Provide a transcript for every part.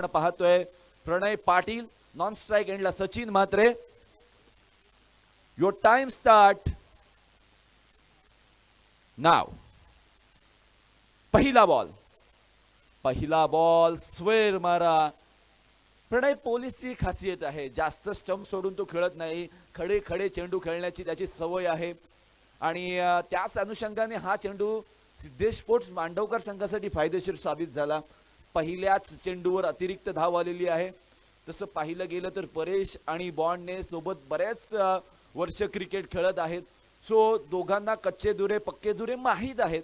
पाहतोय प्रणय Patil, non strike एंडला Sachin Mhatre. Your time start now. पहिला बॉल स्क्वेअर मारा. प्रणय पोलिसची खासियत आहे, जास्त स्टंप सोडून तो खेळत नाही, खडे खडे चेंडू खेळण्याची त्याची सवय आहे आणि त्याच अनुषंगाने हा चेंडू सिद्धेश स्पोर्ट्स मांडवकर संघासाठी फायदेशीर साबित झाला. पहिल्याच चेंडूवर अतिरिक्त धाव आलेली आहे. तसं पाहिलं गेलं तर परेश आणि बॉन्डने सोबत बरेच वर्ष क्रिकेट खेळत आहेत. सो दोघांना कच्चे दुरे पक्के दुरे माहीत आहेत.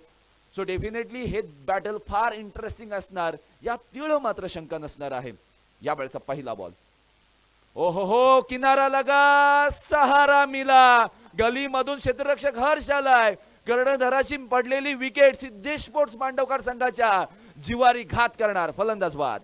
सो डेफिनेटली हे बॅटल फार इंटरेस्टिंग असणार, या तीळ मात्र शंका नसणार आहे. या वेळचा पहिला बॉल, ओहो हो, किनारा लगा, सहारा मिला. गलीमधून क्षेत्ररक्षक हर्ष आलाय. कर्णधाराची पडलेली विकेट सिद्धेश स्पोर्ट्स मांडवकर संघाच्या जिवारी घात करणार. फलंदाज बाद.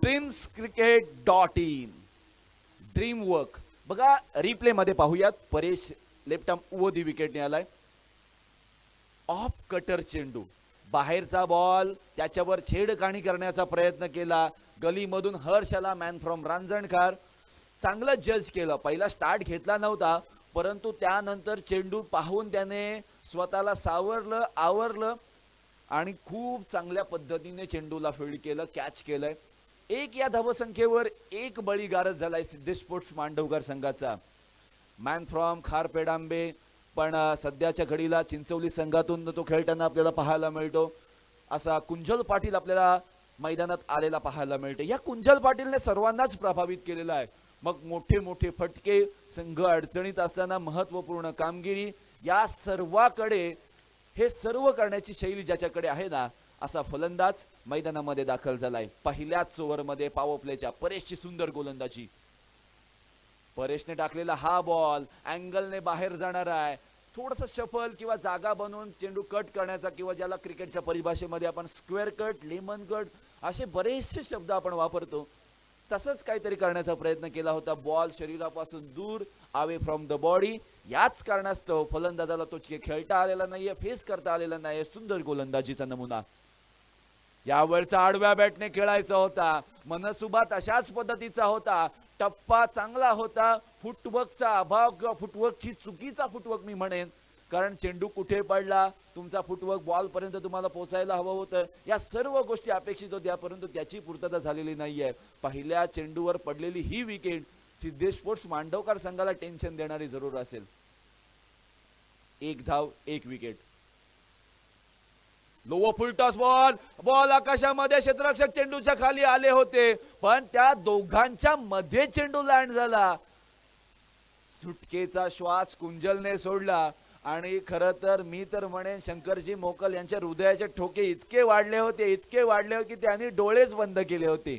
dreamscricket.in ड्रीम वर्क बघा, रिप्ले मध्ये पाहूयात. परेश लेफ्ट आर्म उवदी विकेटने आलाय. ऑफ कटर चेंडू, बाहेरचा बॉल, त्याच्यावर छेडखाणी करण्याचा प्रयत्न केला. गलीमधून हर्ष आला, मॅन फ्रॉम रांजणकार. चांगलं जज केलं. पहिला स्टार्ट घेतला नव्हता, परंतु त्यानंतर चेंडू पाहून त्याने स्वतःला सावरलं, आवरलं आणि खूप चांगल्या पद्धतीने चेंडूला फील्ड केलं, कॅच केलंय. एक या धावसंख्येवर एक बळी गारद झालाय सिद्धेश स्पोर्ट्स मांडवकर संघाचा. मॅन फ्रॉम खारपेडांबे पण सध्याच्या घडीला चिंचवली संघातून तो खेळताना आपल्याला पाहायला मिळतो. असा कुंजल पाटील आपल्याला मैदानात आलेला पाहायला मिळते. या कुंजल पाटीलने सर्वांनाच प्रभावित केलेला आहे. मग मोठे मोठे फटके, संघ अडचणीत असताना महत्त्वपूर्ण कामगिरी, या सर्वाकडे हे सर्व करण्याची शैली ज्याच्याकडे आहे ना, असा फलंदाज मैदानामध्ये दाखल झालाय. पहिल्याच ओव्हरमध्ये पॉवर प्लेच्या परेशची सुंदर गोलंदाजी. परेशने टाकलेला हा बॉल अँगलने बाहेर जाणार आहे. थोडंसं शफल किंवा जागा बनवून चेंडू कट करण्याचा, किंवा ज्याला क्रिकेटच्या परिभाषेमध्ये आपण स्क्वेअर कट, लेमन कट असे बरेचसे शब्द आपण वापरतो, तसंच काहीतरी करण्याचा प्रयत्न केला होता. बॉल शरीरापासून दूर, अवे फ्रॉम द बॉडी. याच कारणास्तव फलंदाजाला तो खेळता आलेला नाहीये, फेस करता आलेला नाहीये. सुंदर गोलंदाजीचा नमुना. यावरचा आडव्या बॅटने खेळायचा होता. मनसुबा तशाच पद्धतीचा होता. टप्पा चांगला होता. फुटवर्कचा अभाव किंवा फुटवर्कची चुकीचा फुटवर्क मी म्हणेन, कारण चेंडू कुठे पडला, तुमचा फुटवर्क बॉल पर्यंत तुम्हाला पोहोचायला हवं होतं. या सर्व गोष्टी अपेक्षित होत्या, परंतु त्याची पूर्तता झालेली नाहीये. पहिल्या चेंडूवर पडलेली ही विकेट सिद्धेश स्पोर्ट्स मांडवकर संघाला टेन्शन देणारी जरूर असेल. एक धाव, एक विकेट. लोवर फुल टॉस बॉल आकाशामध्ये, क्षेत्ररक्षक चेंडूच्या खाली आले होते, पण त्या दोघांच्या मध्ये चेंडू लँड झाला. सुटकेचा श्वास कुंजलने सोडला आणि खरं तर मी तर म्हणेन शंकरजी मोकल यांच्या हृदयाचे ठोके इतके वाढले होते की त्यांनी डोळेच बंद केले होते.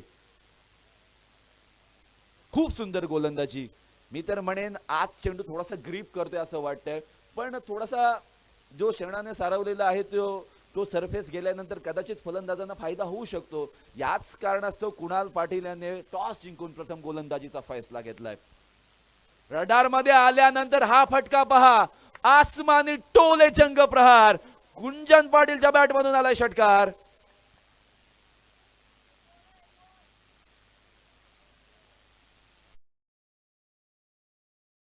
खूप सुंदर गोलंदाजी. मी तर म्हणेन आज चेंडू थोडासा ग्रीप करतोय असं वाटतंय, पण थोडासा जो शेणाने सारवलेला आहे तो सरफेस गेल्यानंतर कदाचित फलंदाजांना फायदा होऊ शकतो. याच कारणास्तव कुणाल पाटील यांनी टॉस जिंकून प्रथम गोलंदाजीचा फैसला घेतलाय. रडार मध्ये आल्यानंतर हा फटका पहा, आसमानी टोले जंग प्रहार. कुंजन पाटीलच्या बॅट मधून आलाय षटकार.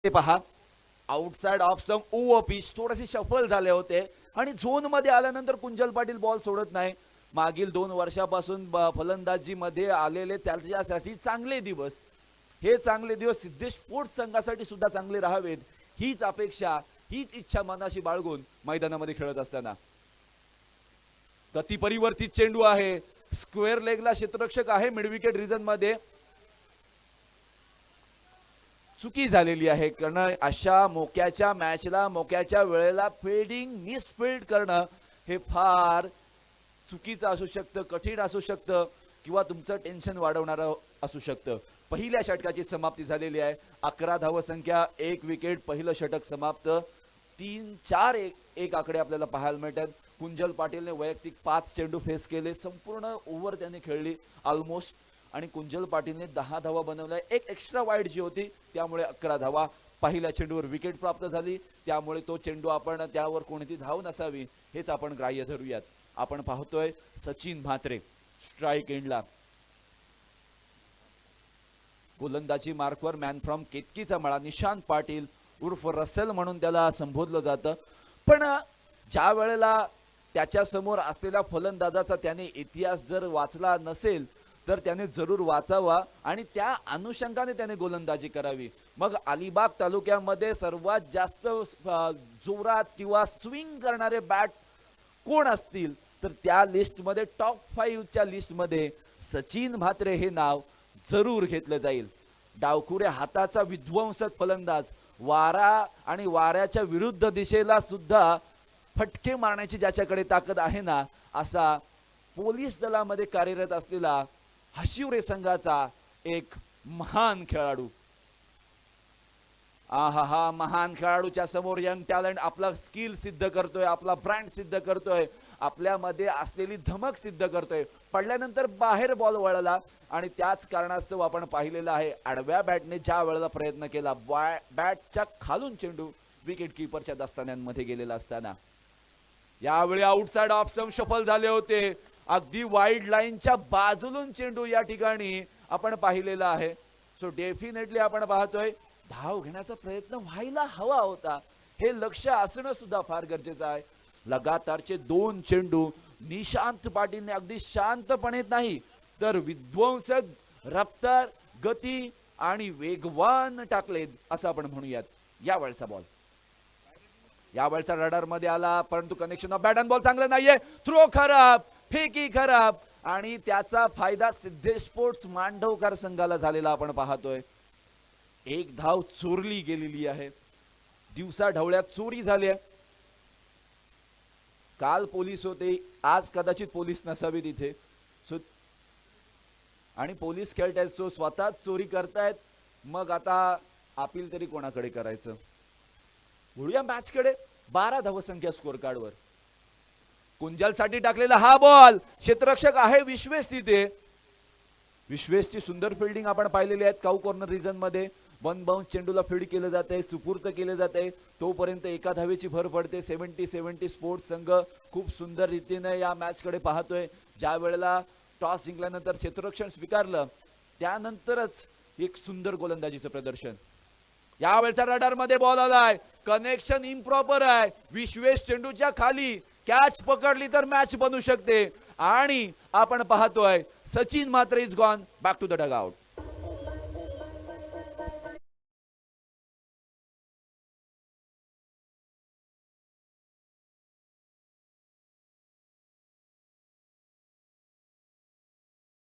ते पहा, outside off stump, over pitch, थोडेसे शफल झाले होते आणि झोन मध्ये आल्यानंतर कुंजल पाटील बॉल सोडत नाही. मागील 2 वर्षापासून फलंदाजी मध्ये आलेले त्याच्यासाठी चांगले दिवस, हे चांगले दिवस सिद्धेश स्पोर्ट्स संघासाठी सुद्धा चांगले राहावेत, हीच अपेक्षा, हीच इच्छा मनाशी बाळगून मैदानामध्ये खेळत असताना. गती परिवर्तित चेंडू आहे. स्क्वेअर लेगला क्षेत्ररक्षक आहे मिड विकेट रिजन मध्ये. चुकी झालेली आहे, कारण अशा मोक्याच्या मॅचला, मोक्याच्या वेळेला फिल्डिंग मिसफिल्ड करणं हे फार चुकीचं असू शकतं, कठीण असू शकतं, किंवा तुमचं टेन्शन वाढवणारं असू शकतं. पहिल्या षटकाची समाप्ती झालेली आहे. 11 धावसंख्या, 1 विकेट. पहिलं षटक समाप्त. 3-4-1 आकडे आपल्याला पाहायला मिळतात. कुंजल पाटीलने वैयक्तिक 5 चेंडू फेस केले, संपूर्ण ओव्हर त्याने खेळली ऑलमोस्ट, आणि कुंजल पाटीलने 10 धावा बनवल्या, एक एक्स्ट्रा वाईड जी होती त्यामुळे 11 धावा. पहिल्या चेंडूवर विकेट प्राप्त झाली, त्यामुळे तो चेंडू आपण त्यावर कोणती धाव नसावी हेच आपण ग्राह्य धरूयात. आपण पाहतोय सचिन म्हात्रे स्ट्राइक एंडला, गोलंदाजी मार्कवर मॅन फ्रॉम केतकीचा मळा निशांत पाटील उर्फ रसेल म्हणून त्याला संबोधलं जातं. पण ज्या वेळेला त्याच्या समोर असलेल्या फलंदाजाचा त्याने इतिहास जर वाचला नसेल तर त्याने जरूर वाचावा आणि त्या अनुषंगाने त्याने गोलंदाजी करावी. मग अलिबाग तालुक्यामध्ये सर्वात जास्त जोरात किंवा स्विंग करणारे बॅट कोण असतील तर त्या लिस्टमध्ये टॉप 5च्या लिस्टमध्ये सचिन म्हात्रे हे नाव जरूर घेतलं जाईल. डावखुऱ्या हाताचा विध्वंसक फलंदाज, वारा आणि वाऱ्याच्या विरुद्ध दिशेला सुद्धा फटके मारण्याची ज्याच्याकडे ताकद आहे ना, असा पोलीस दलामध्ये कार्यरत असलेला हशिवरे संघाचा एक महान खेळाडू. आहा, महान खेळाडूच्या समोर यंग टॅलेंट आपला स्किल सिद्ध करतोय, आपला ब्रँड सिद्ध करतोय, आपल्यामध्ये असलेली धमक सिद्ध करतोय. पडल्यानंतर बाहेर बॉल वळला आणि त्याच कारणास्तव आपण पाहिलेलं आहे आडव्या बॅटने ज्या वेळेला प्रयत्न केला, बॅटच्या खालून चेंडू विकेट किपरच्या दस्तान्यांमध्ये गेलेला असताना यावेळी आउटसाइड ऑफ स्टंप शफल झाले होते. अगदी वाईड लाईनच्या बाजूलून चेंडू या ठिकाणी आपण पाहिलेला आहे. सो डेफिनेटली आपण पाहतोय धाव घेण्याचा प्रयत्न व्हायला हवा होता, हे लक्ष असणं सुद्धा फार गरजेचं आहे. लगातारचे 2 चेंडू निशांत पाटीलने अगदी शांतपणे नाही तर विध्वंसक रफ्तार, गती आणि वेगवान टाकलेत असं आपण म्हणूयात. यावेळचा बॉल यावेळचा रडार मध्ये आला, परंतु connection of bat and ball चांगलं नाहीये. थ्रो खराब, फेकी खराब आणि त्याचा फायदा सिद्धेश स्पोर्ट्स मांडवकर संघाला झालेला आपण पाहतोय. एक धाव चोरली गेलेली आहे, दिवसा ढवळ्यात चोरी झाली आहे. काल पोलीस होते, आज कदाचित पोलीस नसावे तिथे. सो आणि पोलीस खेळतायत, सो स्वतःच चोरी करतायत, मग आता अपील तरी कोणाकडे करायचं. वळूया मॅचकडे. 12 धावसंख्या स्कोर कार्डवर. कुंजलसाठी टाकलेला हा बॉल, क्षेत्ररक्षक आहे विश्वेश तिथे. विश्वेशची सुंदर फिल्डिंग आपण पाहिलेली आहे काऊ कॉर्नर रिजन मध्ये. 1 बाउन्स चेंडूला फील्ड केलं जाते, सुपूर्त केले जाते, तोपर्यंत एका धावेची भर पडते. 70-70 स्पोर्ट्स संघ खूप सुंदर रीतीने या मॅच कडे पाहतोय. ज्या वेळेला टॉस जिंकल्यानंतर क्षेत्ररक्षण स्वीकारलं त्यानंतरच एक सुंदर गोलंदाजीचं प्रदर्शन. यावेळचा रडार मध्ये बॉल आलाय, कनेक्शन इम्प्रॉपर आहे. विश्वेश चेंडूच्या खाली कॅच पकडली तर मॅच बनू शकते आणि आपण पाहतोय Sachin Mhatre is gone back to the dugout.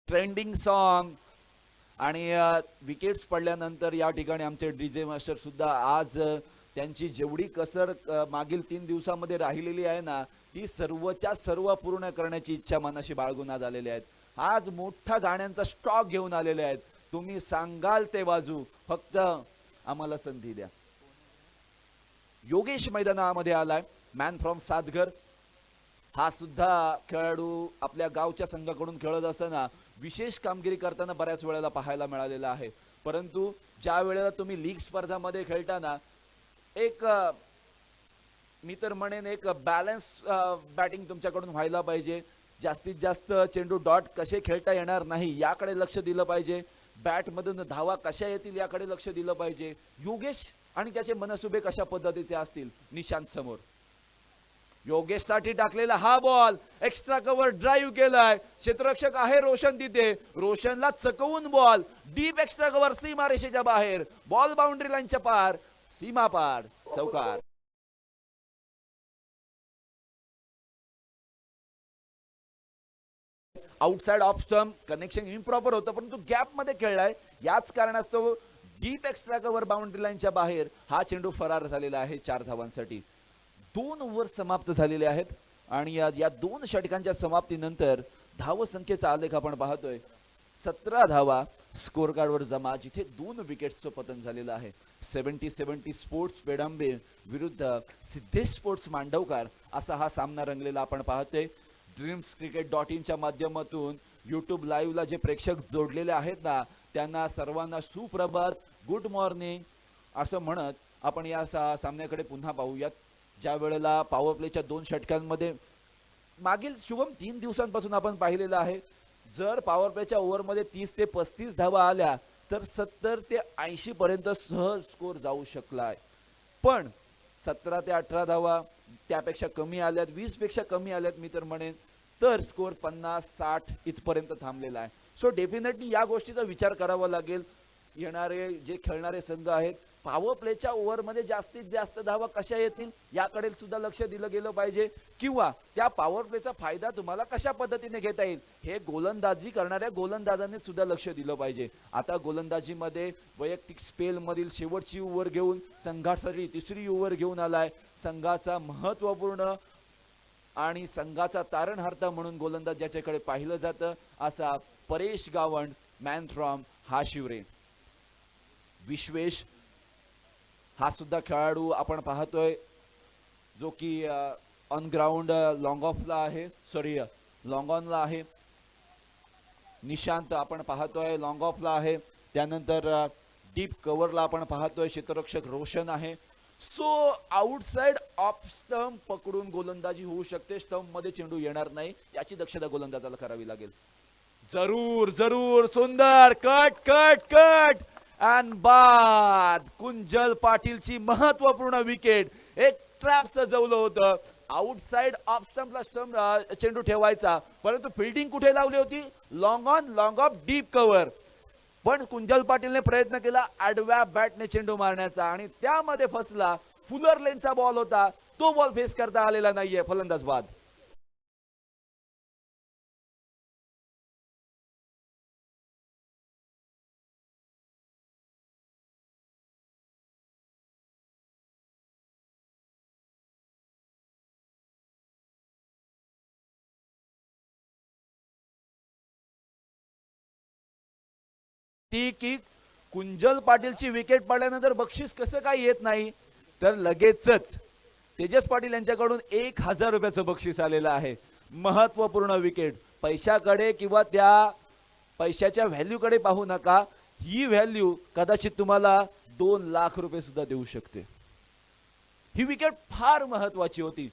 Trending song आणि विकेट्स पडल्यानंतर या ठिकाणी आमचे डीजे मास्टर सुद्धा आज त्यांची जेवढी कसर मागील 3 दिवसामध्ये राहिलेली आहे ना, ती सर्वच्या सर्व पूर्ण करण्याची इच्छा मनाशी बाळगून आज आलेले आहेत. आज मोठा गाण्यांचा स्टॉक घेऊन आलेले आहेत. तुम्ही सांगाल ते वाजू, फक्त आम्हाला संधी द्या. योगेश मैदानामध्ये आलाय, मॅन फ्रॉम सातघर. हा सुद्धा खेळाडू आपल्या गावच्या संघाकडून खेळत असताना विशेष कामगिरी करताना बऱ्याच वेळेला पाहायला मिळालेला आहे. परंतु ज्या वेळेला तुम्ही लीग स्पर्धामध्ये खेळताना एक मी तर म्हणेन एक बॅलन्स बॅटिंग तुमच्याकडून व्हायला पाहिजे. जास्तीत जास्त चेंडू डॉट कसे खेळता येणार नाही याकडे लक्ष दिलं पाहिजे. बॅटमधून धावा कशा येतील याकडे लक्ष दिलं पाहिजे. योगेश आणि त्याचे मनसुबे कशा पद्धतीचे असतील निशांत समोर. योगेश साठी टाकलेला हा बॉल, एक्स्ट्रा कव्हर ड्राईव्ह केलाय, क्षेत्ररक्षक आहे रोशन तिथे. रोशनला चकवून बॉल डीप एक्स्ट्रा कव्हर, सीमा रेषेच्या बाहेर, बॉल बाउंड्री लाईनच्या पार, सीमा पार, चौकार. Outside off stump, connection improper होतं परंतु गॅप मध्ये खेळलाय. याच कारणास्तव डीप एक्स्ट्रा कव्हर बाउंड्री लाईनच्या बाहेर हा चेंडू फरार झालेला आहे 4 धावांसाठी. 2 ओव्हर समाप्त झालेले आहेत आणि या 2 षटकांच्या समाप्तीनंतर धावसंख्येचा आलेख आपण पाहतोय. 17 धावा स्कोर कार्डवर जमा, जिथे 2 विकेट्सचं पतन झालेलं आहे. 70-70 स्पोर्ट्स पेडांबे विरुद्ध सिद्धेश स्पोर्ट्स मांडवकार असा हा सामना रंगलेला आपण पाहतोय. dreamscricket.in माध्यमातून यूट्यूब लाईव्हला जे प्रेक्षक जोडलेले आहेत ना, त्यांना सर्वांना सुप्रभात, गुड मॉर्निंग असं म्हणत आपण या सामन्याकडे पुन्हा पाहूयात. ज्या वेळेला पॉवर प्लेच्या 2 षटकांमध्ये मागील शुभम 3 दिवसांपासून आपण पाहिलेलं आहे, जर पॉवर प्लेच्या ओव्हरमध्ये 30 ते 35 धावा आल्या तर 70 ते 80 पर्यंत सहज स्कोर जाऊ शकला आहे. पण 17 ते 18 धावा त्यापेक्षा कमी आल्यात, 20 पेक्षा कमी आल्यात मी तर म्हणेन, तर स्कोर 50-60 इथपर्यंत थांबलेला आहे. सो डेफिनेटली या गोष्टीचा विचार करावा लागेल. येणारे जे खेळणारे संघ आहेत, पॉवर प्लेच्या ओव्हरमध्ये जास्तीत जास्त धावा कशा येतील याकडे सुद्धा लक्ष दिलं गेलं पाहिजे, किंवा त्या पॉवर प्लेचा फायदा तुम्हाला कशा पद्धतीने घेता येईल हे गोलंदाजी करणाऱ्या गोलंदाजांनी सुद्धा लक्ष दिलं पाहिजे. आता गोलंदाजीमध्ये वैयक्तिक स्पेलमधील शेवटची ओव्हर घेऊन संघासाठी 3री ओव्हर घेऊन आलाय. संघाचा महत्त्वपूर्ण आणि संघाचा तारणहार्ता म्हणून गोलंदाज ज्याच्याकडे पाहिलं जातं असा परेश गावंड, मॅन फ्रॉम हाशिवरे. विश्वेश हा सुद्धा खेळाडू आपण पाहतोय जो की ऑन ग्राउंड लॉंग ऑफला आहे, सॉरी लॉंग ऑनला आहे. निशांत आपण पाहतोय लॉंग ऑफला आहे. त्यानंतर डीप कव्हरला आपण पाहतोय क्षेत्ररक्षक रोशन आहे. सो आउटसाइड ऑफ स्टंप पकडून गोलंदाजी होऊ शकते, स्टंप मध्ये चेंडू येणार नाही याची दक्षता गोलंदाजाला करावी लागेल. जरूर जरूर, सुंदर कट कट कट अँड बाद. कुंजल पाटीलची महत्वपूर्ण विकेट. एक ट्रॅप सजवलं होतं, आउटसाइड ऑफ स्टंपला चेंडू ठेवायचा, परंतु फिल्डिंग कुठे लावली होती? Long on, long of, deep cover. पण कुंजल पाटीलने प्रयत्न केला आडव्या बॅटने चेंडू मारण्याचा आणि त्यामध्ये फसला. फुलर लेनचा बॉल होता, तो बॉल फेस करता आलेला नाहीये, फलंदाज बाद. ती की कुंजल पाटीलची विकेट पडल्यानंतर बक्षीस कसं काय येत नाही, तर लगेचच तेजस पाटील यांच्याकडून 1000 रुपयाचं बक्षीस आलेलं आहे. महत्वपूर्ण विकेट. पैशाकडे किंवा त्या पैशाच्या व्हॅल्यूकडे पाहू नका, ही व्हॅल्यू कदाचित तुम्हाला 2 लाख रुपये सुद्धा देऊ शकते. ही विकेट फार महत्वाची होती.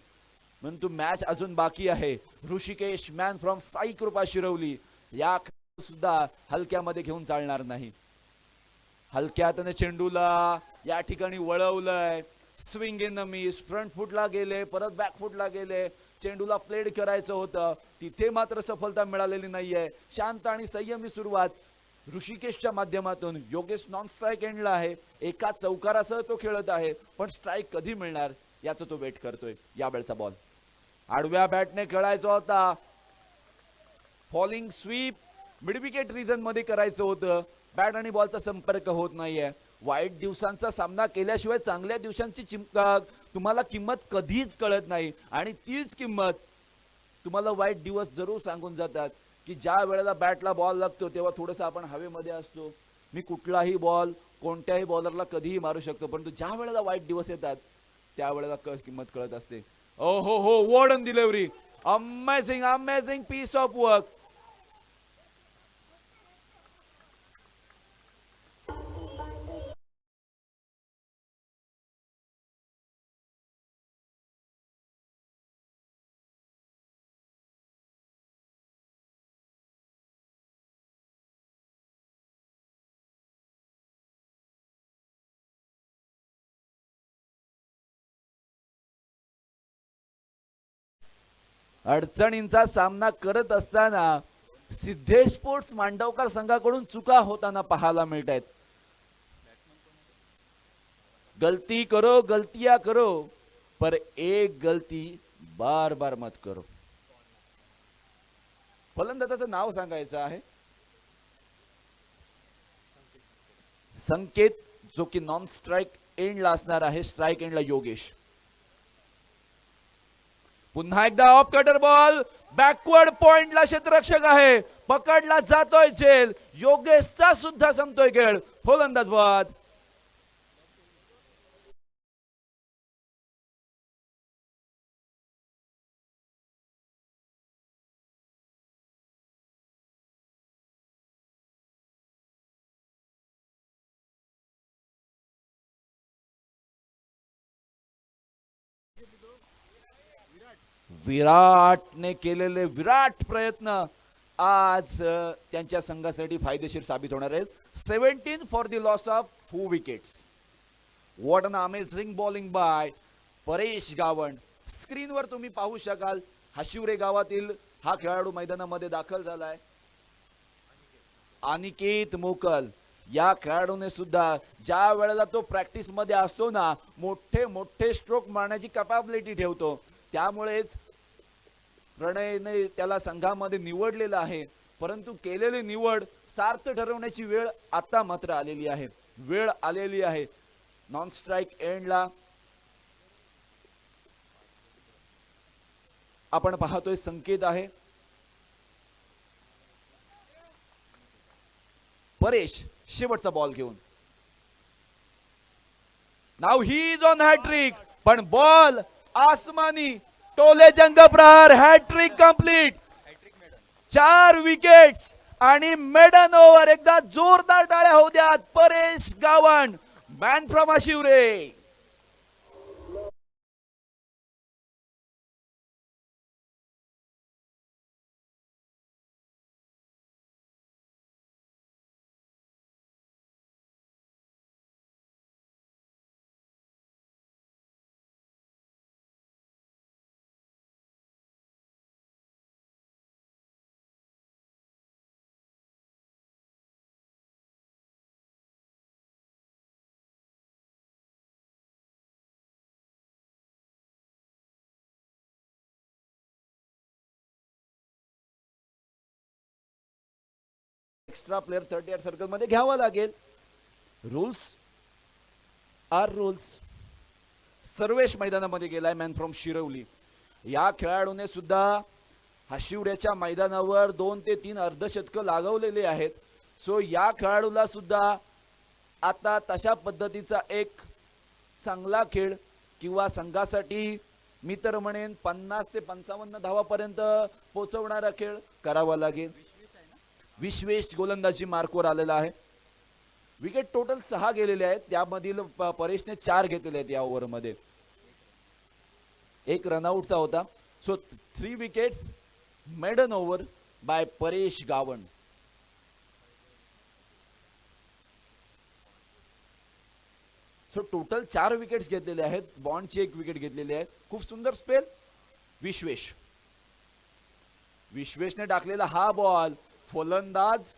परंतु मॅच अजून बाकी आहे. ऋषिकेश, मॅन फ्रॉम साई कृपा शिरवली, या सुद्धा हलक्यामध्ये घेऊन चालणार नाही. हलक्या हाताने चेंडूला या ठिकाणी वळवलंय. Swing in the miss, front फुटला गेले, परत बॅक फुटला गेले. चेंडूला प्लेड करायचं होतं, तिथे मात्र सफलता मिळालेली नाहीये. शांत आणि संयमी सुरुवात ऋषिकेशच्या माध्यमातून. योगेश नॉन स्ट्राईक एंडला आहे, एका चौकारासह तो खेळत आहे, पण स्ट्राईक कधी मिळणार याचं तो वेट करतोय. या वेळचा बॉल आडव्या बॅटने खेळायचा होता. Falling sweep mid wicket region मध्ये करायचं होतं. बॅट आणि बॉलचा संपर्क होत नाहीये. वाईट दिवसांचा सामना केल्याशिवाय चांगल्या दिवसांची तुम्हाला किंमत कधीच कळत नाही, आणि तीच किंमत तुम्हाला वाईट दिवस जरूर सांगून जातात की ज्या वेळेला बॅटला बॉल लागतो तेव्हा थोडंसं आपण हवेमध्ये असतो. मी कुठलाही बॉल कोणत्याही बॉलरला कधीही मारू शकतो, परंतु ज्या वेळेला वाईट दिवस येतात त्यावेळेला किंमत कळत असते. ओ हो हो, warden delivery, amazing amazing piece of work. अडचणींचा सामना करत असताना सिद्धेश स्पोर्ट्स मांडवकर संघाकडून चुका होताना पाहायला मिळत आहेत. गलती करो, गलतियां करो, पर एक गलती बार बार मत करो. फलंदाजाचं नाव सांगायचं आहे, संकेत, जो की नॉन स्ट्राइक एंडला असणार आहे. स्ट्राइक एंडला योगेश. पुन्हा एकदा ऑफ कटर बॉल, बॅकवर्ड पॉइंटला क्षेत्ररक्षक आहे, पकडला जातोय झेल. योगेशचा सुद्धा संपतोय खेळ. फलंदाज बाद. विराटने केलेले विराट प्रयत्न आज त्यांच्या संघासाठी फायदेशीर साबित होणार आहेत. 17 for the loss of 4 wickets. What an amazing bowling by Paresh Gawand. स्क्रीनवर तुम्ही पाहू शकाल हाशिवरे गावातील हा खेळाडू मैदानामध्ये दाखल झालाय. अनिकेत मोकल या खेळाडूने सुद्धा ज्या वेळेला तो प्रॅक्टिस मध्ये असतो ना, मोठे मोठे स्ट्रोक मारण्याची कॅपॅबिलिटी ठेवतो. त्यामुळेच प्रणयने त्याला संघामध्ये निवडलेलं आहे. परंतु केलेली निवड सार्थ ठरवण्याची वेळ आता मात्र आलेली आहे. वेळ आलेली आहे. नॉन स्ट्राइक एंडला आपण पाहतोय संकेत आहे. परेश शेवटचा बॉल घेऊन. Now he is on hattrick. पण बॉल आसमानी टोले जंग प्रहार. Hattrick complete. 4 विकेट्स आणि मेडन ओव्हर. एकदा जोरदार टाळ्या होऊ द्यात Paresh Gawand, man from Ashivare. Extra player 38 circle मध्ये घ्यावा लागेल. Rules R rules. सर्वेश मैदानामध्ये गेलाय, मॅन फ्रॉम शिरवली. या खेळाडूने सुद्धा हाशिवड्याच्या मैदानावर 2 ते 3 अर्धशतक लागवलेले आहेत. सो या खेळाडूला सुद्धा आता तशा पद्धतीचा एक चांगला खेळ किंवा संघासाठी मी तर म्हणेन 50 ते 55 धावापर्यंत पोहोचवणारा खेळ करावा लागेल. विश्वेश गोलंदाजी मार्कवर आलेला आहे. विकेट टोटल 6 गेलेले आहेत. त्यामधील परेशने 4 घेतलेले आहेत या ओव्हरमध्ये. एक रनआउटचा होता. So 3 wickets maiden over by Paresh Gawand. So total 4 wickets घेतलेले आहेत. बॉन्डची 1 विकेट घेतलेली आहे. खूप सुंदर स्पेल. विश्वेशने टाकलेला हा बॉल. फलंदाज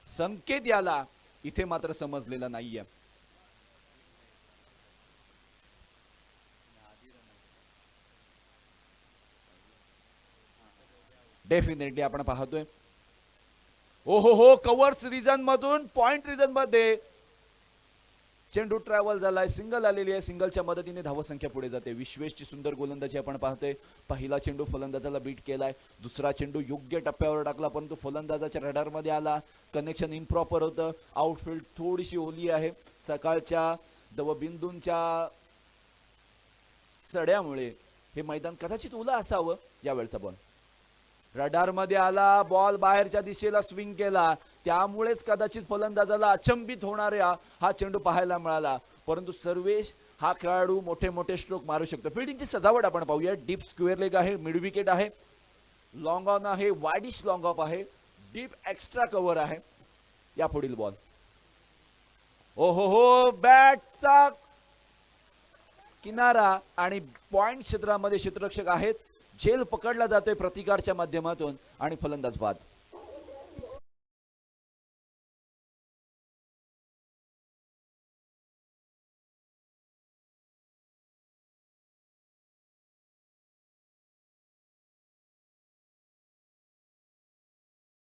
संकेत याला इथे मात्र समजलेला नाहीये. डेफिनेटली आपण पाहतोय हो कव्हर्स रिजन मधून पॉइंट रिजन मध्ये चेंडू ट्रॅव्हल झालाय. सिंगल आलेली आहे. सिंगलच्या मदतीने धावसंख्या पुढे जाते. विश्वेशची सुंदर गोलंदाजी आपण पाहतोय. पहिला चेंडू फलंदाजाला बीट केलाय. दुसरा चेंडू योग्य टप्प्यावर टाकला परंतु फलंदाजाच्या रडार मध्ये आला. कनेक्शन इम्प्रॉपर होतं. आउटफील्ड थोडीशी ओली आहे. सकाळच्या दवबिंदूंच्या सड्यामुळे हे मैदान कदाचित ओलं असावं. यावेळचा बॉल रडार मध्ये आला. बॉल बाहेरच्या दिशेला स्विंग केला. त्यामुळेच कदाचित फलंदाजाला अचंबित होणारा हा चेंडू पाहायला मिळाला. परंतु सर्वेश हा खेळाडू मोठे मोठे स्ट्रोक मारू शकतो. फिल्डिंगची सजावट आपण पाहूया. डीप स्क्वेअर लेग आहे. मिड विकेट आहे. लॉंग ऑन आहे. वाइडिश लॉंग ऑफ आहे. डीप एक्स्ट्रा कव्हर आहे. या पुढील बॉल हो बॅटचा किनारा आणि पॉइंट क्षेत्रामध्ये क्षेत्ररक्षक आहेत. झेल पकडला जातोय प्रतिकारच्या माध्यमातून आणि फलंदाज बाद.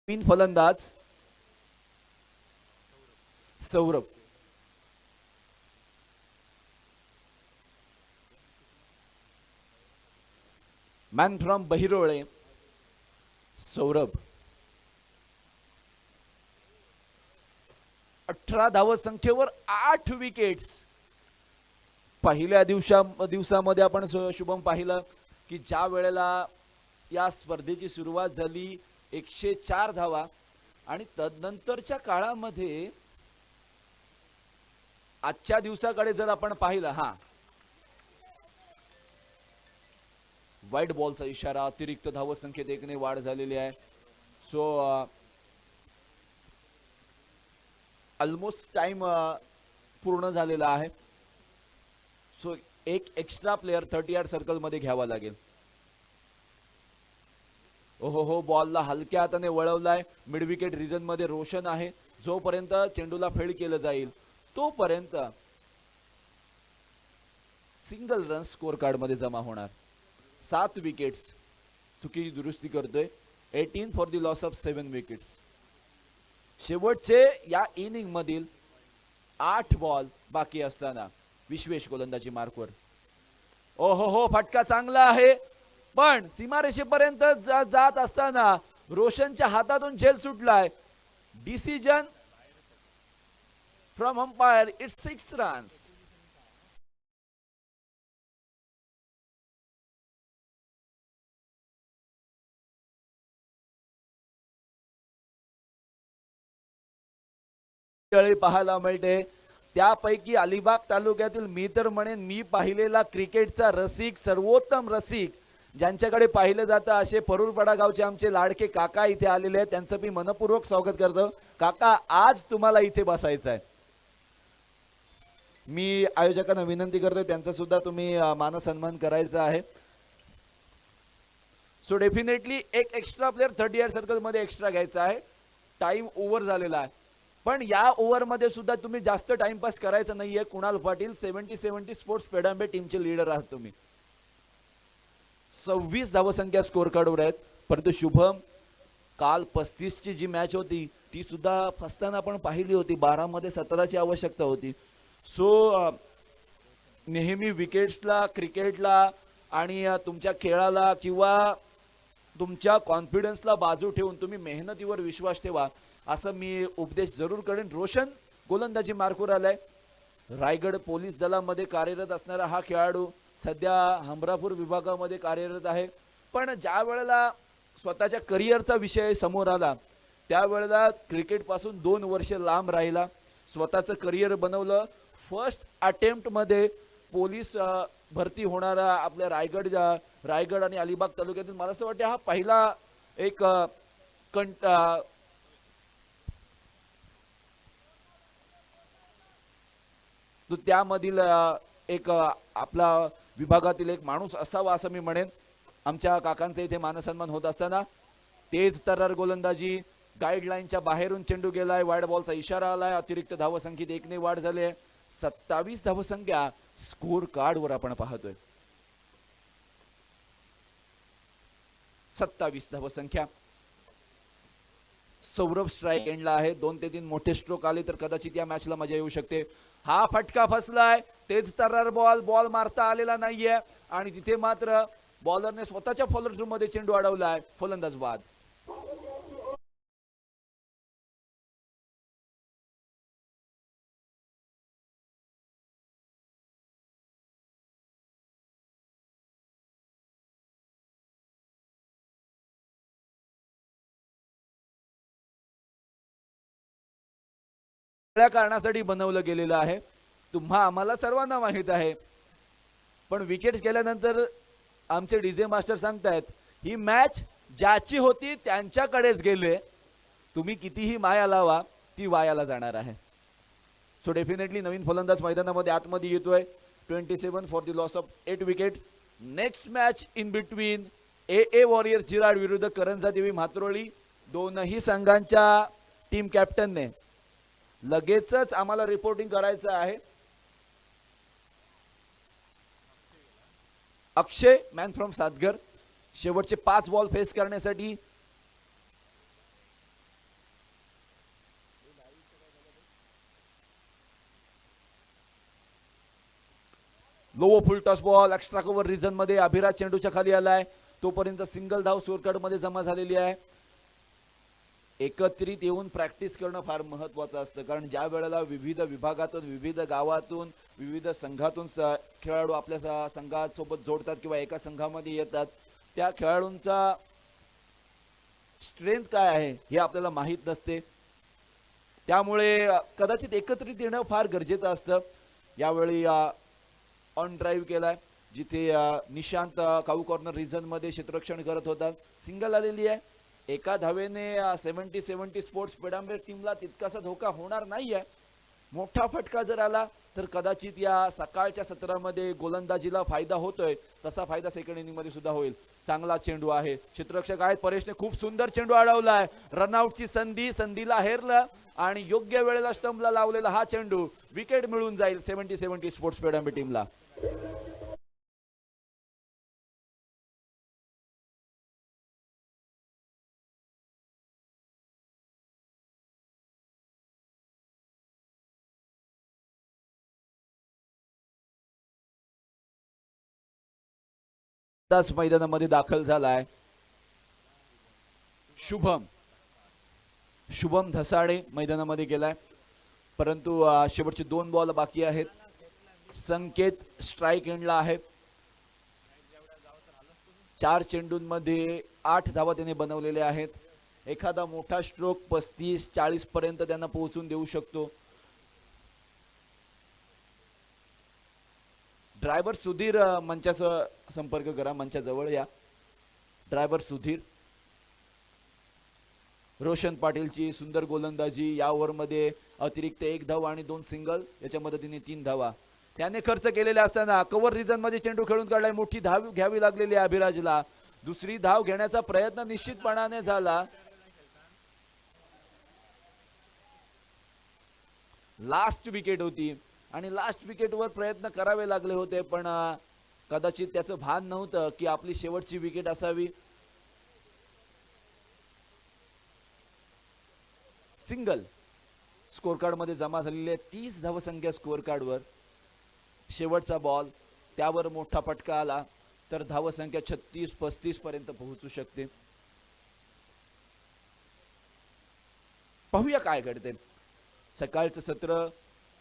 तीन फलंदाज सौरभ. Man from Bahirole. सौरभ 18 धावसंख्येवर 8 विकेट्स. पहिल्या दिवसामध्ये आपण शुभम पाहिलं की ज्या वेळेला या स्पर्धेची सुरुवात झाली 104 धावा आणि तदनंतरच्या काळामध्ये आजच्या दिवसाकडे जर आपण पाहिलं, हा वाईट बॉलचा इशारा, अतिरिक्त धावसंख्येत 1 ने वाढ झालेली आहे. सो ऑलमोस्ट टाइम पूर्ण झालेला आहे. सो एक एक्स्ट्रा प्लेयर 30 यार्ड सर्कल मध्ये घ्यावा लागेल. ओहो हो, बॉलला हलक्या हाताने वळवलाय. मिड विकेट रिजन मध्ये रोशन आहे. जोपर्यंत चेंडूला फेड केलं जाईल तोपर्यंत सिंगल रन स्कोर कार्ड मध्ये जमा होणार. 7 विकेट्स. चुकीची दुरुस्ती करतोय. 18 for the loss of 7 wickets. शेवटचे या इनिंग मधील 8 बॉल बाकी असताना विश्वेश गोलंदाजी मार्कवर. ओहो हो, फटका चांगला आहे पण सीमारेषेपर्यंत जात असताना रोशनच्या हातातून झेल सुटलाय. Decision from umpire, it's 6 runs. पाहायला मिळते. त्यापैकी अलिबाग तालुक्यातील मी तर म्हणेन मी पाहिलेला क्रिकेटचा रसिक, सर्वोत्तम रसिक ज्यांच्याकडे पाहिलं जातं असे परुरपाडा गावचे आमचे लाडके काका इथे आलेले आहेत. त्यांचं मी मनपूर्वक स्वागत करतो. काका, आज तुम्हाला इथे बसायचं आहे. मी आयोजकांना विनंती करतोय त्यांचा सुद्धा तुम्ही मानसन्मान करायचा आहे. सो डेफिनेटली एक एक्स्ट्रा प्लेयर 30 यार्ड सर्कल मध्ये एक्स्ट्रा घ्यायचा आहे. टाइम ओव्हर झालेला आहे पण या ओव्हर मध्ये सुद्धा तुम्ही जास्त टाइमपास करायचा नाहीये. कुणाल पाटील 70-70 स्पोर्ट्स पेडांबे टीमचे लीडर आहात तुम्ही. 26 धावसंख्या स्कोर कार्डवर आहेत. परंतु शुभम, काल 35 ची जी मॅच होती ती सुद्धा फसताना आपण पाहिली होती. 12 मध्ये 17 ची आवश्यकता होती. सो नेहमी विकेट्सला, क्रिकेटला आणि तुमच्या खेळाला किंवा तुमच्या कॉन्फिडन्सला बाजू ठेवून तुम्ही मेहनतीवर विश्वास ठेवा असं मी उपदेश जरूर करेन. रोशन गोलंदाजी मार्कवर आलाय. रायगड पोलीस दलामध्ये कार्यरत असणारा हा खेळाडू सध्या हमरापूर विभागामध्ये कार्यरत आहे. पण ज्या वेळेला स्वतःच्या करिअरचा विषय समोर आला त्यावेळेला क्रिकेट पासून 2 वर्ष लांब राहिला. स्वतःचं करिअर बनवलं. फर्स्ट अटेम्प्ट मध्ये पोलीस भरती होणारा आपल्या रायगड आणि अलिबाग तालुक्यातील मला असं वाटतं हा पहिला एक तो त्यामधील एक आपला विभागातील एक माणूस असावा असं मी म्हणेन. आमच्या काकांचे इथे मानसन्मान होत असताना तेज तर्रार गोलंदाजी, गाईडलाईनच्या बाहेरून चेंडू गेलाय. वाईड बॉलचा इशारा आलाय. अतिरिक्त धावसंख्येत 1 ने वाढ झाली आहे. 27 धावसंख्या स्कोर कार्डवर आपण पाहतोय. 27 धावसंख्या. सौरभ स्ट्राइक एंडला आहे. 2 ते 3 मोठे स्ट्रोक आले तर कदाचित या मॅचला मजा येऊ शकते. हा फटका फसलाय. तेज तर्रार बॉल मारता आलेला नाहीये आणि तिथे मात्र बॉलरने स्वतःच्या फॉलो थ्रू मध्ये चेंडू अडवलाय. फलंदाज बाद. कारणासाठी बनवलं गेलेलं आहे. तुम्हा आम्हाला सर्वांना माहित आहे. पण विकेट्स गेल्यानंतर आमचे डीजे मास्टर सांगतायत ही मॅच ज्याची होती त्यांच्याकडेच गेले. तुम्ही कितीही माया लावा ती वायाला जाणार आहे. सो डेफिनेटली नवीन फलंदाज मैदानामध्ये आतमध्ये येतोय. 27 for the loss of 8 wicket. Next match in between A warrior Gerard विरुद्ध करंजा देवी म्हात्रोळी. दोनही संघांच्या टीम कॅप्टनने लगेचच आम्हाला रिपोर्टिंग करायचं आहे. अक्षय मॅन फ्रॉम सातघर शेवटचे 5 बॉल फेस करण्यासाठी low full toss ball extra cover region मध्ये अभिराज चेंडूच्या खाली आलाय. तोपर्यंत सिंगल धाव स्कोअर मध्ये जमा झालेली आहे. एकत्रित येऊन प्रॅक्टिस करणं फार महत्त्वाचं असतं, कारण ज्या वेळेला विविध विभागातून, विविध गावातून, विविध संघातून खेळाडू आपल्या संघासोबत जोडतात किंवा एका संघामध्ये येतात, त्या खेळाडूंचा स्ट्रेंथ काय आहे हे आपल्याला माहीत नसते. त्यामुळे कदाचित एकत्रित येणं फार गरजेचं असतं. यावेळी ऑन ड्राईव्ह केलाय, जिथे निशांत काऊ कॉर्नर रिझन मध्ये क्षेत्ररक्षण करत होता. सिंगल आलेली आहे. एका धावेने 70-70 स्पोर्ट्स पेडांबे टीमला तितकासा धोका होणार नाहीये. मोठा फटका जर आला तर कदाचित या सकाळच्या सत्रामध्ये गोलंदाजीला फायदा होतोय, तसा फायदा सेकंड इनिंग मध्ये सुद्धा होईल. चांगला चेंडू आहे. क्षेत्ररक्षक आहेत परेशने खूप सुंदर चेंडू अडवलाय. रनआउटची संधीला हेरलं आणि योग्य वेळेला स्टंपला लावलेला हा चेंडू विकेट मिळून जाईल 70-70 स्पोर्ट्स पेडांबे टीमला. मैदानामध्ये दाखल झालाय शुभम धसाडे मैदानामध्ये गेलाय, परंतु शेवटचे 2 बॉल बाकी आहेत. संकेत स्ट्राइक एंडला आहे. 4 चेंडूंमध्ये 8 धावा त्याने बनवलेल्या आहेत. एखादा मोठा स्ट्रोक 35-40 पर्यंत त्यांना पोहोचून देऊ शकतो. ड्रायव्हर सुधीर मंचाचा संपर्क करा, मंचाजवळ या. ड्रायव्हर सुधीर. रोशन पाटीलची सुंदर गोलंदाजी. या ओव्हरमध्ये अतिरिक्त 1 धाव आणि 2 सिंगल, याच्या मदतीने 3 धावा त्याने खर्च केलेल्या असताना कव्हर रिजन मध्ये चेंडू खेळून काढलाय. मोठी धाव घ्यावी लागलेली आहे अभिराजला. दुसरी धाव घेण्याचा प्रयत्न निश्चितपणाने झाला. लास्ट विकेट होती आणि लास्ट विकेटवर प्रयत्न करावे लागले होते, पण कदाचित त्याचं भान नव्हतं की आपली शेवटची विकेट असावी. सिंगल स्कोअर कार्ड मध्ये जमा झालेले 30 धावसंख्या स्कोअर कार्डवर. शेवटचा बॉल, त्यावर मोठा फटका आला तर धावसंख्या 36-35 पर्यंत पोहोचू शकते. पाहूया काय घडते. सकाळचं सत्र,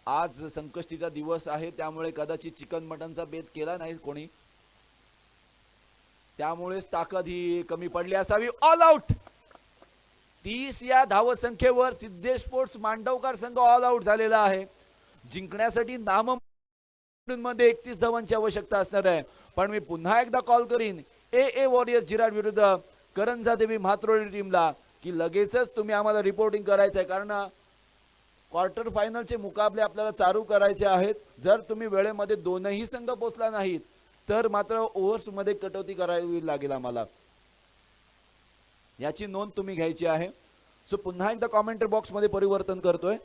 आज संकष्टीचा दिवस आहे, त्यामुळे कदाचित चिकन मटनचा बेत केला नाही कोणी, त्यामुळेच ताकद ही कमी पडली असावी. All out. 30 या धावसंख्येवर सिद्धेश स्पोर्ट्स मांडवकर संघ ऑल आउट झालेला आहे. जिंकण्यासाठी मध्ये 31 धावांची आवश्यकता असणार आहे. पण मी पुन्हा एकदा कॉल करीन ए वॉरियर्स जिराड विरुद्ध करंजादेवी म्हात्रोळी टीमला की लगेचच तुम्ही आम्हाला रिपोर्टिंग करायचं आहे, कारण क्वार्टर फायनलचे मुकाबले आपल्याला चालू करायचे आहेत. जर तुम्ही वेळेमध्ये दोनही संघ पोहोचला नाहीत तर मात्र ओव्हर्स मध्ये कटौती करावी लागेल आम्हाला, याची नोंद तुम्ही घ्यायची आहे. सो पुन्हा एकदा कॉमेंट्री बॉक्स मध्ये परिवर्तन करतोय.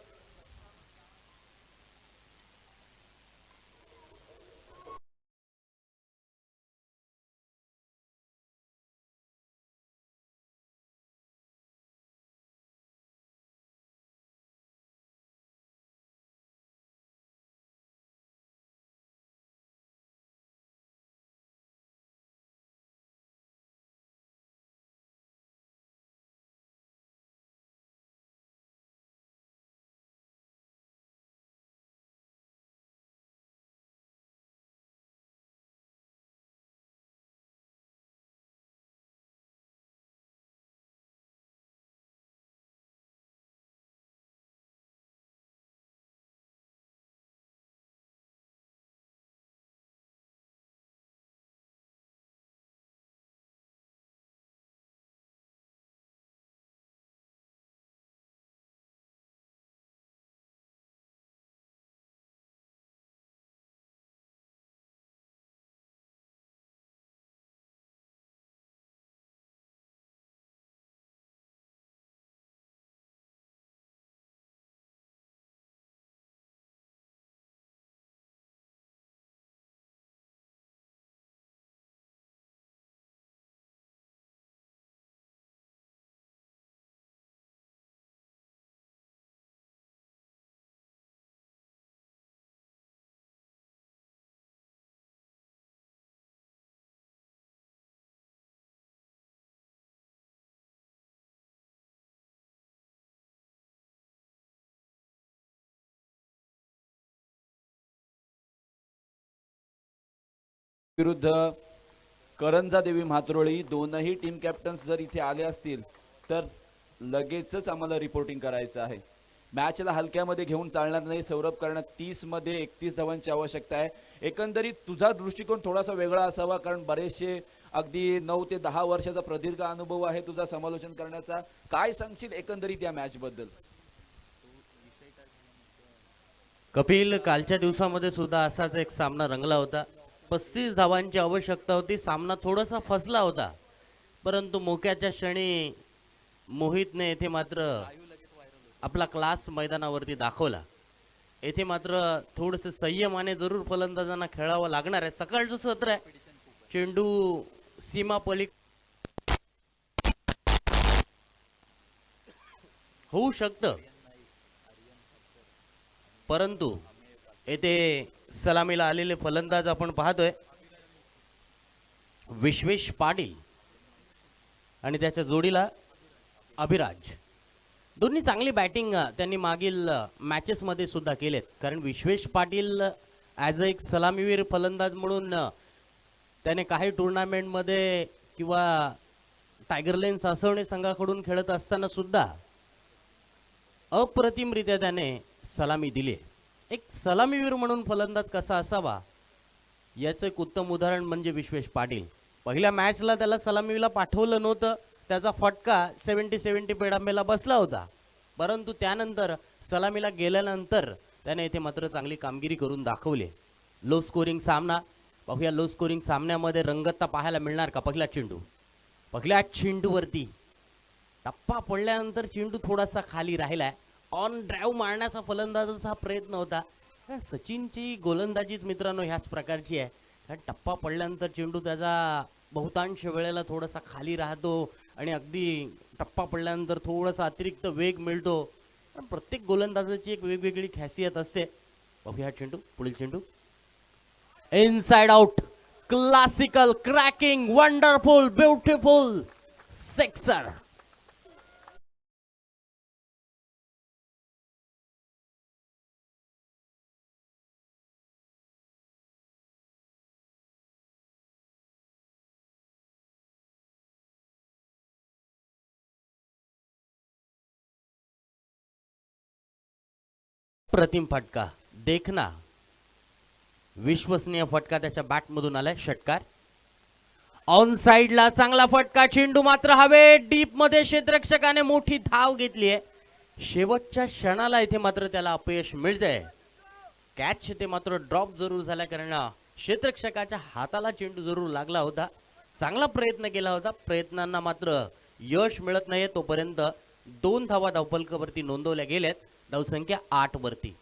विरुद्ध करंजा देवी म्हात्रोळी, दोनही टीम कॅप्टन्स जर इथे आले असतील तर लगेचच आम्हाला रिपोर्टिंग करायचं आहे. मॅचला हलक्यामध्ये घेऊन चालणार नाही सौरभ, कारण 30 मध्ये 31 धावांची आवश्यकता आहे. एकंदरीत तुझा दृष्टिकोन थोडासा वेगळा असावा, कारण बरेचसे अगदी 9 ते 10 वर्षाचा प्रदीर्घ अनुभव आहे तुझा समालोचन करण्याचा. काय सांगशील एकंदरीत या मॅच बद्दल? कपिल, कालच्या दिवसामध्ये सुद्धा असाच एक सामना रंगला होता. 35 धावांची आवश्यकता होती. सामना थोडासा फसला होता, परंतु मोक्याच्या क्षणी मोहितने येथे मात्र आपला क्लास मैदानावरती दाखवला. येथे मात्र थोडंसं संयमाने जरूर फलंदाजांना खेळावं लागणार आहे. सकाळचं सत्र आहे, चेंडू सीमा पली होऊ शकतं, परंतु येथे सलामीला आलेले फलंदाज आपण पाहतोय विश्वेश पाटील आणि त्याच्या जोडीला अभिराज. दोन्ही चांगली बॅटिंग त्यांनी मागील मॅचेसमध्ये सुद्धा केलेत. कारण विश्वेश पाटील ॲज अ एक सलामीवीर फलंदाज म्हणून त्याने काही टुर्नामेंटमध्ये किंवा टायगर लेन सासवणे संघाकडून खेळत असताना सुद्धा अप्रतिमरित्या त्याने सलामी दिली. एक सलामीवीर म्हणून फलंदाज कसा असावा याचं एक उत्तम उदाहरण म्हणजे विश्वेश पाटील. पहिल्या मॅचला त्याला सलामीला पाठवलं नव्हतं, त्याचा फटका 70 पेडांबेला बसला होता, परंतु त्यानंतर सलामीला गेल्यानंतर त्याने इथे मात्र चांगली कामगिरी करून दाखवली. लो स्कोरिंग सामना पाहूया. लो स्कोरिंग सामन्यामध्ये रंगतता पाहायला मिळणार का? पहिल्या चेंडूवरती टप्पा पडल्यानंतर चेंडू थोडासा खाली राहिलाय. ऑन ड्राईव्ह मारण्याचा फलंदाजाचा हा प्रयत्न होता. सचिनची गोलंदाजीच मित्रांनो ह्याच प्रकारची आहे. कारण टप्पा पडल्यानंतर चेंडू त्याचा बहुतांश वेळेला थोडासा खाली राहतो आणि अगदी टप्पा पडल्यानंतर थोडासा अतिरिक्त वेग मिळतो. पण प्रत्येक गोलंदाजाची एक वेगवेगळी खासियत असते. बघूया चेंडू, पुढील चेंडू inside out, classical, cracking, wonderful, beautiful sixer. प्रतिम फटका, देखना, विश्वसनीय फटका त्याच्या बॅटमधून आलाय. षटकार ऑन साइडला, चांगला फटका. चेंडू मात्र हवे डीप मध्ये. क्षेत्ररक्षकाने मोठी धाव घेतली आहे. शेवटच्या क्षणाला इथे मात्र त्याला अपयश मिळतंय. कॅच ते मात्र ड्रॉप जरूर झाला, कारण क्षेत्ररक्षकाच्या हाताला चेंडू जरूर लागला होता. चांगला प्रयत्न केला होता, प्रयत्नांना मात्र यश मिळत नाहीये. तोपर्यंत 2 धावा धावफलकावरती नोंदवल्या गेल्यात. धावसंख्या 8 वरती.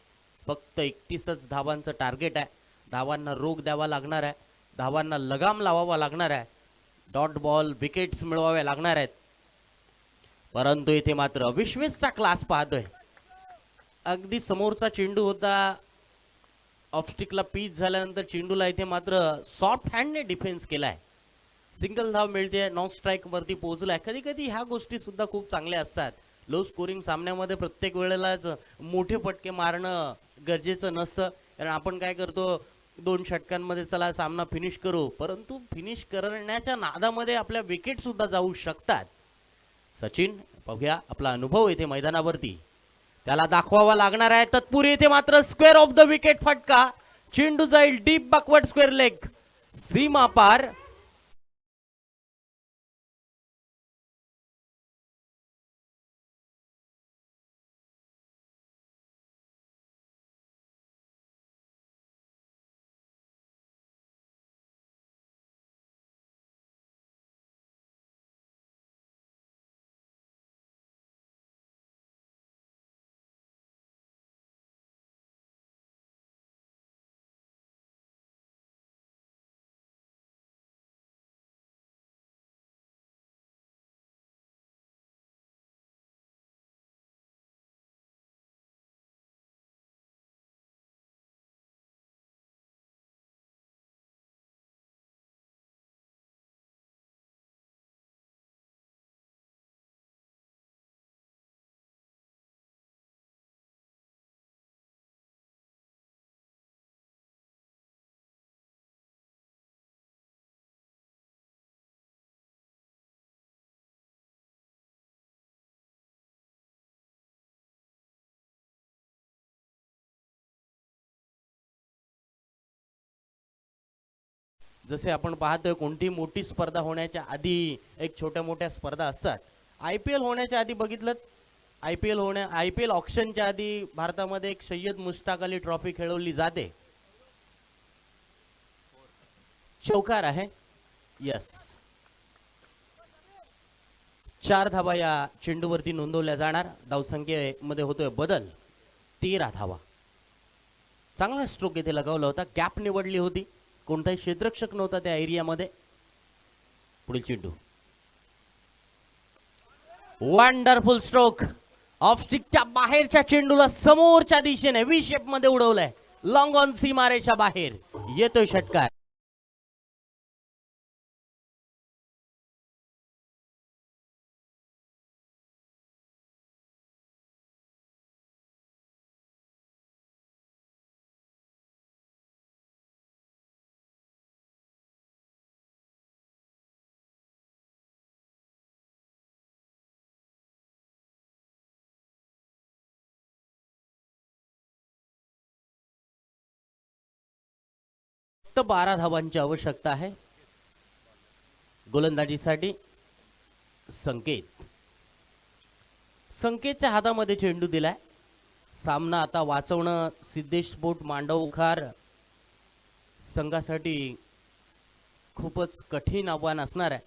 फक्त 31च धावांचं टार्गेट आहे. धावांना रोग द्यावा लागणार आहे, धावांना लगाम लावावा लागणार आहे, डॉट बॉल विकेट्स मिळवाव्या लागणार आहेत. परंतु इथे मात्र विश्वेशचा क्लास पाहतोय. अगदी समोरचा चेंडू होता, ऑफस्टिकला पीच झाल्यानंतर चेंडूला इथे मात्र सॉफ्ट हँडने डिफेन्स केलाय. सिंगल धाव मिळते, नॉन स्ट्राईक वरती पोहोचलाय. कधी कधी ह्या गोष्टी सुद्धा खूप चांगल्या असतात. लो स्कोरिंग सामन्यामध्ये प्रत्येक वेळेलाच मोठे फटके मारणं गरजेचं नसतं. कारण आपण काय करतो, 2 षटकांमध्ये चला सामना फिनिश करू, परंतु फिनिश करण्याच्या नादामध्ये आपल्या विकेट सुद्धा जाऊ शकतात. सचिन, पाहूया आपला अनुभव इथे मैदानावरती त्याला दाखवावा लागणार आहे. तत्पूर्वी इथे मात्र स्क्वेअर ऑफ द विकेट फटका. चेंडू जाईल डीप बॅकवर्ड स्क्वेअर लेग, सीमा पार. जसे आपण पाहतोय कोणती मोठी स्पर्धा होण्याच्या आधी एक छोट्या मोठ्या स्पर्धा असतात. IPL होण्याच्या आधी बघितलं, IPL ऑक्शनच्या आधी भारतामध्ये एक सय्यद मुश्ताक अली ट्रॉफी खेळवली जाते. चौकार आहे. यस, 4 धावा या चेंडूवरती नोंदवल्या जाणार. धावसंख्येमध्ये होतोय बदल. 13 धावा. चांगला स्ट्रोक इथे लगावला होता. गॅप निवडली होती. कोणताही क्षेत्ररक्षक नव्हता त्या एरियामध्ये. पुढील चेंडू. Wonderful stroke. ऑफ स्टिकच्या बाहेरच्या चेंडूला समोरच्या दिशेने व्ही शेप मध्ये उडवलाय. लॉंग ऑन सीमारेच्या बाहेर येतोय षटकार. फक्त 12 धावांची आवश्यकता आहे गोलंदाजीसाठी. संकेतच्या हातामध्ये चेंडू दिलाय. सामना आता वाचवणं सिद्धेश स्पोर्ट मांडवखार संघासाठी खूपच कठीण आव्हान असणार आहे.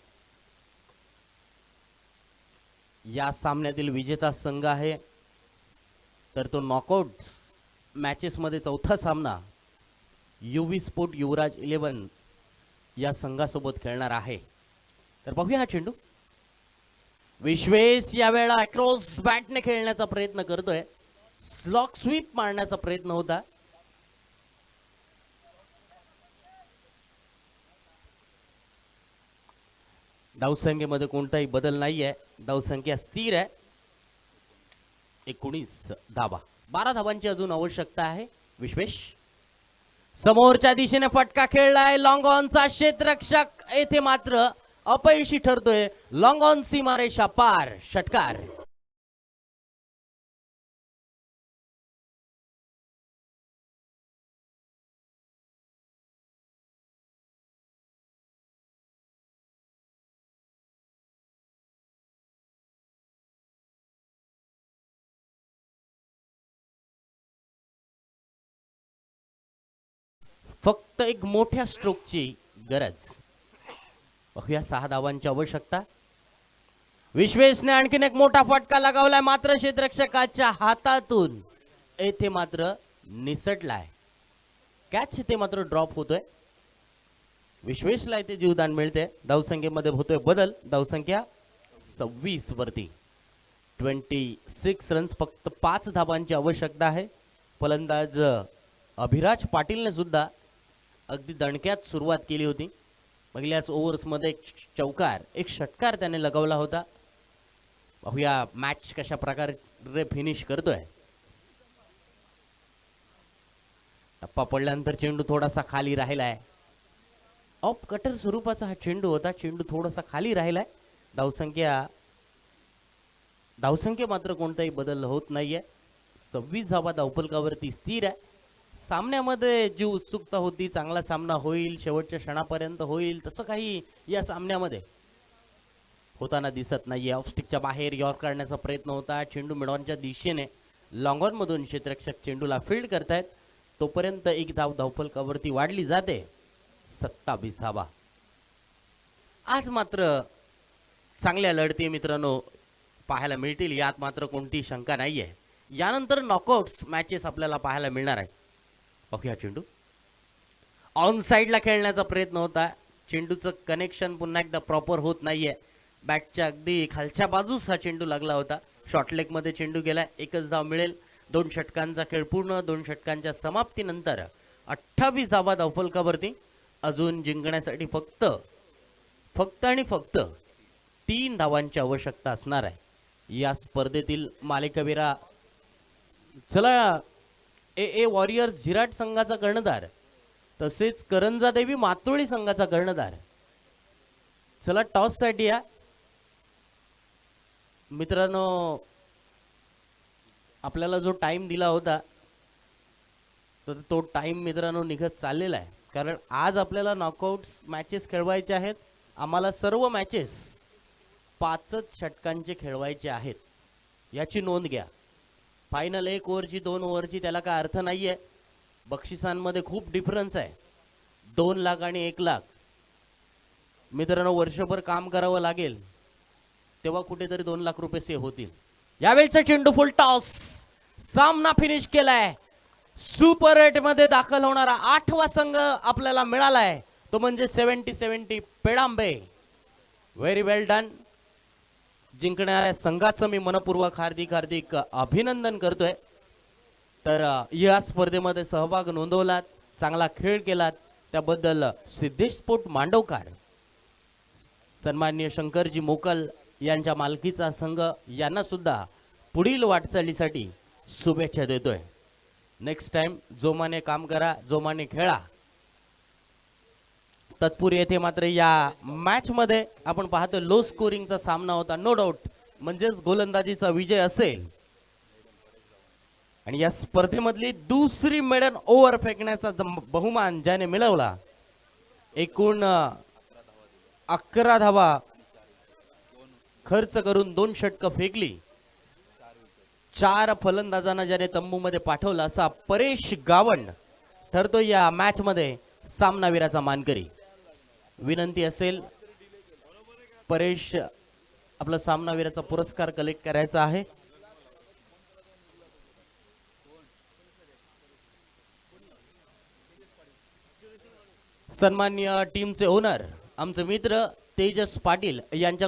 या सामन्यातील विजेता संघ आहे तर तो नॉकआउट मॅचेस मध्ये चौथा सामना युवी स्पोर्ट युवराज 11 या संघासोबत खेळणार आहे. तर पाहूया हा चेंडू. विश्वेश यावेळेला अक्रॉस बॅटने खेळण्याचा प्रयत्न करतोय. स्लॉक स्वीप मारण्याचा प्रयत्न होता. धावसंख्येमध्ये कोणताही बदल नाहीये. धावसंख्या स्थिर आहे. 19 धावा. 12 धावांची अजून आवश्यकता आहे. विश्वेश समोरच्या दिशेने फटका खेळलाय. लॉंग ऑनचा क्षेत्ररक्षक येथे मात्र अपयशी ठरतोय. लॉंग ऑन सीमारेषा पार. षटकार. फक्त एक मोठ्या स्ट्रोकची गरज. बघूया 6 धावांची आवश्यकता. विश्वेशने आणखीन एक मोठा फटका लगावलाय मात्र क्षेत्ररक्षकाच्या हातातून येथे मात्र निसटलाय. कॅच इथे मात्र ड्रॉप होतोय. विश्वेशला इथे जीवदान मिळते. धावसंख्येमध्ये होतोय बदल. धावसंख्या 26 वरती. 26 रन्स. फक्त 5 धावांची आवश्यकता आहे. फलंदाज अभिराज पाटीलने सुद्धा अगदी दणक्यात सुरुवात केली होती. पहिल्याच ओव्हर्समध्ये एक चौकार, एक षटकार त्याने लगावला होता. पाहूया मॅच कशा प्रकारे फिनिश करतोय. टप्पा पडल्यानंतर चेंडू थोडासा खाली राहिलाय. ऑफ कटर स्वरूपाचा हा चेंडू होता. चेंडू थोडासा खाली राहिलाय. धावसंख्या मात्र कोणताही बदल होत नाहीये. 26 धावा धावफलकावरती स्थिर आहे. सामन्यामध्ये जी उत्सुकता होती, चांगला सामना होईल, शेवटच्या क्षणापर्यंत होईल, तसं काही या सामन्यामध्ये होताना दिसत नाहीये. ऑफस्टिकच्या बाहेर यॉर्क काढण्याचा प्रयत्न होता. चेंडू मिडॉनच्या दिशेने लॉंगॉन मधून क्षेत्ररक्षक चेंडूला फील्ड करतायत. तोपर्यंत एक धाव धावफलकावरती वाढली जाते. 27 धावा. आज मात्र चांगल्या लढती मित्रांनो पाहायला मिळतील, यात मात्र कोणती शंका नाहीये. यानंतर नॉकआउट्स मॅचेस आपल्याला पाहायला मिळणार आहे. बघूया चेंडू. ऑन साइडला खेळण्याचा प्रयत्न होता. चेंडूचं कनेक्शन पुन्हा एकदा प्रॉपर होत नाहीये. बॅटच्या अगदी खालच्या बाजूस हा चेंडू लागला होता. शॉर्ट लेग मध्ये चेंडू गेला. एकच धाव मिळेल. 2 षटकांचा खेळ पूर्ण. 2 षटकांच्या समाप्तीनंतर 28 धावा धावफलकावरती. अजून जिंकण्यासाठी फक्त आणि फक्त 3 धावांची आवश्यकता असणार आहे या स्पर्धेतील मालिकावीरा. चला ए वॉरियर्स झिराट संघाचा कर्णधार तसेच करंजा देवी मातोळी संघाचा कर्णधार, चला टॉस साठी या मित्रांनो. आपल्याला जो टाइम दिला होता तर तो टाइम मित्रांनो निघत चाललेला आहे. कारण आज आपल्याला नॉकआउट मॅचेस खेळवायचे आहेत. आम्हाला सर्व मॅचेस 5च षटकांचे खेळवायचे आहेत, याची नोंद घ्या. फायनल 1 ओव्हरची 2 ओव्हरची त्याला काय अर्थ नाहीये. बक्षिसांमध्ये खूप डिफरन्स आहे, 2 लाख आणि 1 लाख. मित्रांनो, वर्षभर काम करावं लागेल तेव्हा कुठेतरी 2 लाख रुपये सेव्ह होतील. यावेळचा चेंडू फुल टॉस, सामना फिनिश केलाय. सुपर 8 मध्ये दाखल होणारा 8वा संघ आपल्याला मिळालाय, तो म्हणजे 70-70 पेडांबे. व्हेरी वेल डन. जिंकणाऱ्या संघाचं मी मनपूर्वक हार्दिक हार्दिक अभिनंदन करतोय. तर या स्पर्धेमध्ये सहभाग नोंदवलात, चांगला खेळ केलात, त्याबद्दल सिद्धेश स्पोर्ट मांडवकार, सन्माननीय शंकरजी मोकल यांच्या मालकीचा संघ यांना सुद्धा पुढील वाटचालीसाठी शुभेच्छा देतोय. नेक्स्ट टाइम जोमाने काम करा, जोमाने खेळा. तत्पूर्वी येथे मात्र या मॅच मध्ये आपण पाहतो लो स्कोरिंगचा सामना होता. नो डाऊट म्हणजेच गोलंदाजीचा विजय असेल. आणि या स्पर्धेमधली दुसरी मेडन ओव्हर फेकण्याचा बहुमान ज्याने मिळवला, एकूण 11 धावा खर्च करून 2 षटकं फेकली, 4 फलंदाजांना ज्याने तंबूमध्ये पाठवलं, असा परेश गावंड ठरतो या मॅच मध्ये सामनावीराचा मानकरी. विनंती असेल परेश, आपला सामनावीराचा पुरस्कार कलेक्ट करायचा आहे. सन्माननीय टीमचे ओनर, आमचे मित्र तेजस पाटील यांच्या